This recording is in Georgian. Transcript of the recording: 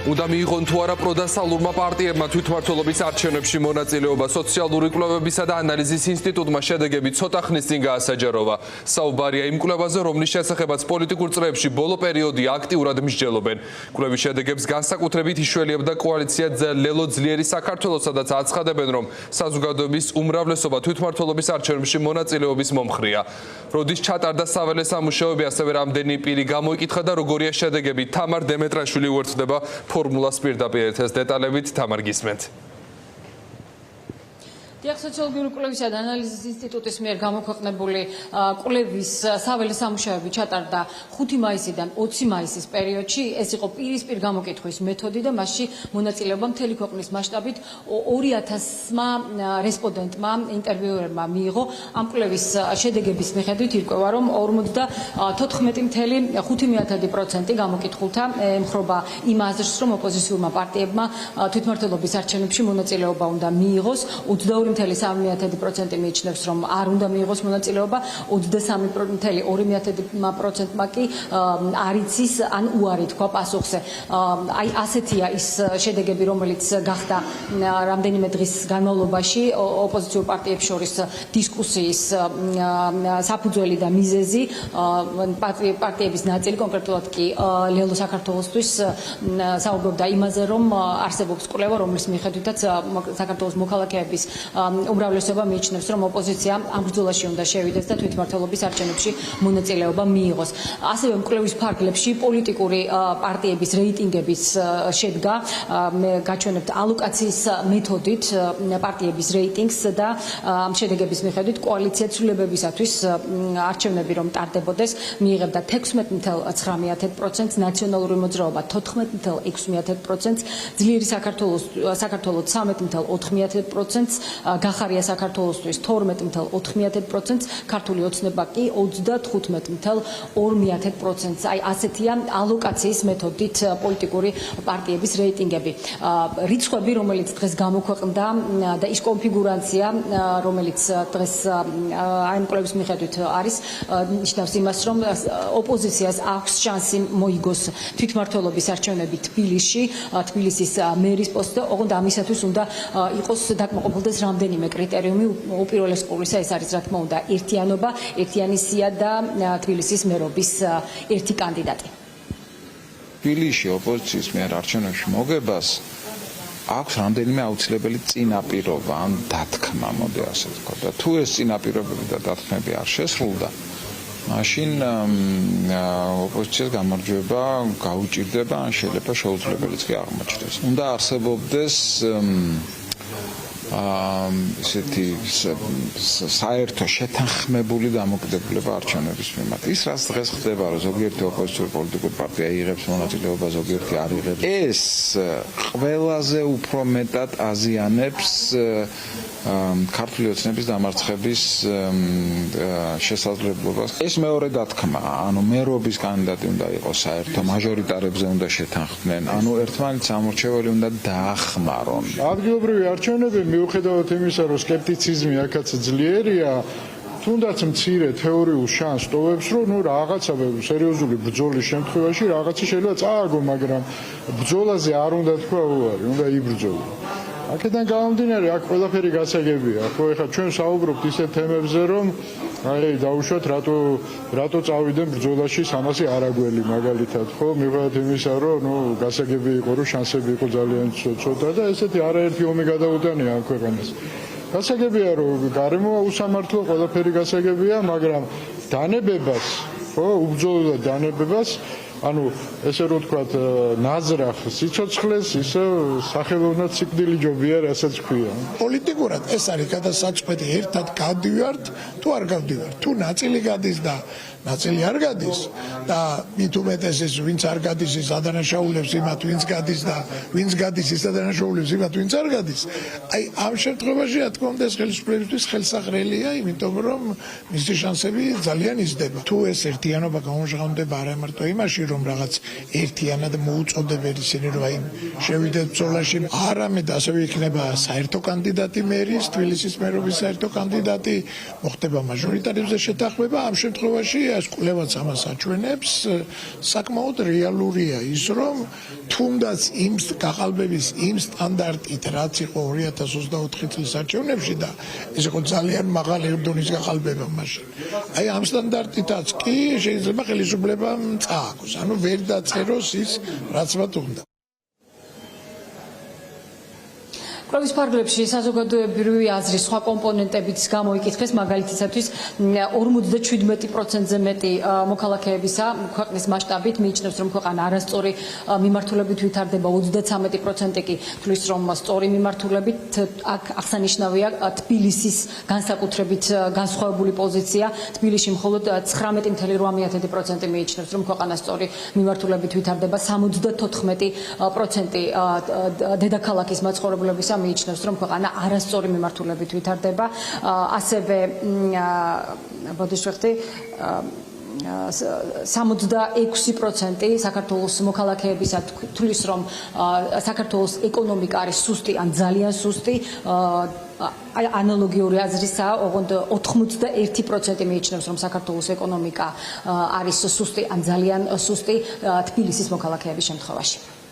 უნდა მიიღონ თუ არა პროდასალურმა პარტიებმა თვითმმართველობის არჩევნებში მონაწილეობა. სოციალური კვლევებისა და ანალიზის ინსტიტუტმა შედეგები ცოტა ხნის წინ გაასაჯაროვა. საუბარია იმ კვლევაზე, რომლის შესახებაც პოლიტიკურ წრეებში ბოლო პერიოდი აქტიურად მსჯელობენ. კვლევის შედეგებს განსაკუთრებით იშველიებდა კოალიცია ლელო ძლიერი საქართველოს, სადაც აცხადებენ, რომ საზოგადოების უმრავლესობა თვითმმართველობის არჩევნებში მონაწილეობის მომხრეა. როდის ჩატარდა საველე სამუშაოები, ასევე რამდენი პირი გამოიკითხა და როგორია შედეგები. თამარ დემეტრაშვილი უერთდება ფორმულას პირდაპირ ეთერს დეტალებით. თამარ, გისმენთ. დიახ, სოციოლოგიური კვლევისა და ანალიზის ინსტიტუტის მიერ გამოქვეყნებული კვლევის საველე სამუშაოები ჩატარდა 5 მაისიდან 20 მაისის პერიოდში. ეს იყო პირისპირ გამოკითხვის მეთოდი და მასში მონაწილეობა მთელი ქვეყნის მასშტაბით 2000-მა რესპონდენტმა, ინტერვიუერმა მიიღო. ამ კვლევის შედეგების მიხედვით ირკვევა, რომ 54.5% გამოკითხულთა ემხრობა იმ აზრს, რომ ოპოზიციურმა პარტიებმა თვითმმართველობის არჩევნებში მონაწილეობა უნდა მიიღოს. 23.3% მიიჩნევს, რომ არ უნდა მიიღოს მონაწილეობა, 23.2%-მა კი არ იცის ან უარი თქვა პასუხზე. აი ასეთია ის შედეგები, რომელიც გახდა რამდენიმე დღის განმავლობაში ოპოზიციურ პარტიებს შორის დისკუსიის საფუძველი და მიზეზი. პარტიების ნაწილი, კონკრეტულად კი ლელო საქართველოსთვის საუბრობდა იმაზე, რომ არსებობს კვლევა, რომლის მიხედვითაც საქართველოს მოქალაქეების უმრავლესობა მიიჩნევს, რომ ოპოზიცია ამ ბრძოლაში უნდა შევიდეს და თვითმმართველობის არჩევნებში მონაწილეობა მიიღოს. ასევე კვლევის ფარგლებში პოლიტიკური პარტიების რეიტინგების შედგა. მე გაჩვენებთ ალოკაციის მეთოდით პარტიების რეიტინგს და ამ შედეგების მიხედვით კოალიცია ცვლილებებისათვის არჩევნები რომ ტარდებოდეს, მიიღებდა 16.9%, ნაციონალური მოძრაობა 14.6%, ძლიერი საქართველოს 13.4%, გახარია საქართველოსთვის 12.4%, ქართული ოცნება კი 35.2%. აი ასეთია ალოკაციის მეთოდით პოლიტიკური პარტიების რეიტინგები. რიცხვები, რომელიც დღეს გამოქვეყნდა და ის კონფიგურაცია, რომელიც დღეს ამ კვლევის მიხედვით არის, ნიშნავს იმას, რომ ოპოზიციას აქვს შანსი მოიგოს თვითმმართველობის არჩევნები თბილისის მერის პოსტზე, ოღონდ ამისათვის უნდა იყოს დაკმაყოფილდეს რამდენიმე კრიტერიუმი. უპირველეს ყოვლისა ეს არის, რა თქმა უნდა, ერთიანობა, ერთიანი სია და თბილისის მერობის ერთი კანდიდატი. თბილისში ოპოზიციის მიერ არჩევნებში მოგებას აქვს რამდენიმე აუცილებელი წინაპირობა ან დათქმა, მოდი ასე ვთქვა. და თუ ეს წინაპირობები და დათქმები არ შესრულდა, მაშინ ოპოზიციას გამარჯვება გაუჭირდება, ან შეიძლება შეუძლებელიც კი აღმოჩნდეს. უნდა არსებობდეს ესეთი საერთო შეთანხმებული დამოკიდებულება არჩევნების მიმართ. ის რაც დღეს ხდება, რომ ზოგიერთი ოპოზიციური პოლიტიკური პარტია იღებს მონაწილეობა, ზოგიერთი არ იღებს, ეს ყველაზე უფრო მეტად აზიანებს ქართული ოცნების დამარცხების შესაძლებლობას. ეს მეორე დათქმა, ანუ მერობის კანდიდატი უნდა იყოს საერთო, მაჟორიტარებზე უნდა შეთანხმდნენ, ანუ ერთმანეთს ამორჩეველი უნდა დაახმარონ. ადგილობრივი არჩევნები მიუხედავად იმისა, რომ სკეპტიციზმი აქაც ძლიერია, თუნდაც მცირე თეორიულ შანსს ტოვებს, რომ რაღაცა სერიოზული ბრძოლის შემთხვევაში რაღაცა შეიძლება წააგო, მაგრამ ბრძოლაზე არ უნდა თქვა უარი, უნდა იბრძოლო. აქედან გამომდინარე, აქ ყველაფერი გასაგებია. ხო, ეხლა ჩვენ საუბრობთ ისეთ თემებზე, რომ აი დაუშვათ რატო წავიდნენ ბრძოლაში სამასი არაგველი მაგალითად, ხო, მიუხედავად იმისა, რომ გასაგები იყო, რომ შანსები იყო ძალიან ცოტა და ესეთი არაერთი ომი გადაუტანია ამ ქვეყანას. გასაგებია, რომ გარემოა უსამართლო, ყველაფერი გასაგებია, მაგრამ დანებებას, ხო, უბრძოლო დანებებას, ანუ ესე რომ ვთქვათ, ნაზრახ სიცოცხლეს, ისე სახელოვნად სიკვდილი ჯობია, რასაც ქვია. პოლიტიკურად ეს არის გადასაჭმელი, ერთად გავდივართ, თუ არ გავდივართ, თუ ნაწილი გადის და ნაწილი არ გადის და მით უმეტეს ეს ვინც არ გადის ის ადანაშაულებს იმათ ვინც გადის და ვინც გადის ის ადანაშაულებს იმათ ვინც არ გადის. აი ამ შემთხვევაში რა თქმა უნდა ეს ხელისუფლებისთვის ხელსაყრელია, იმიტომ რომ მისი შანსები ძალიან იზრდება. თუ ეს ერთიანობა გამოჟღავნდება არა მარტო იმაში რომ რაღაც ერთიანად მოუწოდებენ ისინი რომ აი შევიდეთ ბრძოლაში არამედ ასევე იქნება საერთო კანდიდატი მერის თბილისის მერობის საერთო კანდიდატი მოხდება მაჟორიტარებზე შეთანხმება ამ შემთხვევაში ეს კვლევაც ამას აჩვენებს საკმაოდ რეალურია ის რომ თუნდაც იმ გაყალბების იმ სტანდარტით რაც იყო 2024 წლის არჩევნებში და ეს იყო ძალიან მაღალი დონის გაყალბება მაშინ აი ამ სტანდარტითაც კი შეიძლება ხელისუფლებამ წააგოს ანუ ვერ დაწეროს ის რაც მათ უნდა პროვის ფარგლებში საზოგადოებრივი აზრის სხვა კომპონენტებიც გამოიკითხეს მაგალითისათვის 57%-ზე მეტი მოქალაქეებისა ქვეყნის მასშტაბით მიიჩნევს რომ ქვეყანა არასწორი მიმართულებით ვითარდება 33% კი თვლის რომ სწორი მიმართულებით აქ აღსანიშნავია თბილისის განსაკუთრებით განსხვავებული პოზიცია თბილისში მხოლოდ 19.8% მიიჩნევს რომ ქვეყანა სწორი მიმართულებით ვითარდება 74% დედაქალაქის მაცხოვრებლებისა მიიჩნევს რომ ქვეყანა არასწორი მიმართულებით ვითარდება ასევე ბოდიშ ვეხტი 66% საქართველოს მოქალაქეებისა თვლის რომ საქართველოს ეკონომიკა არის სუსტი ან ძალიან სუსტი ანალოგიური აზრისაა ოღონდ 81% მიიჩნევს რომ საქართველოს ეკონომიკა არის სუსტი ან ძალიან სუსტი თბილისის მოქალაქეების შემთხვევაში